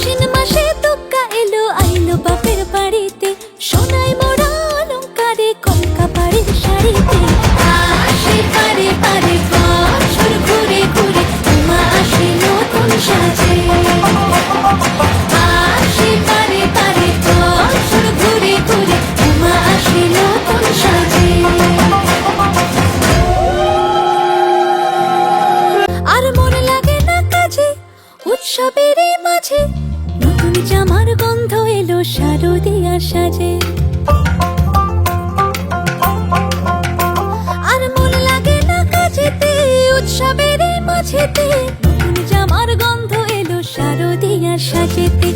আশ্বিন মাসে দুগ্গা এলো আইলো বাপের বাড়িতে, সোনায় মোড়া অলংকারে কলকা পাড়ের শাড়িতে। আসে পারে পারে বছর ঘুরে ঘুরে, উমা আসে নতুন সাজে। আসে পারে পারে বছর ঘুরে ঘুরে, উমা আসে নতুন সাজে। আর মনে লাগে না কাজে উৎসবের মাঝে, নতুন জামার গন্ধ এলো শারদিয়া সাজে। আর মন লাগে না কাজেতে উৎসবের মাঝেতে, নতুন জামার গন্ধ এলো শারদিয়া সাজেতে।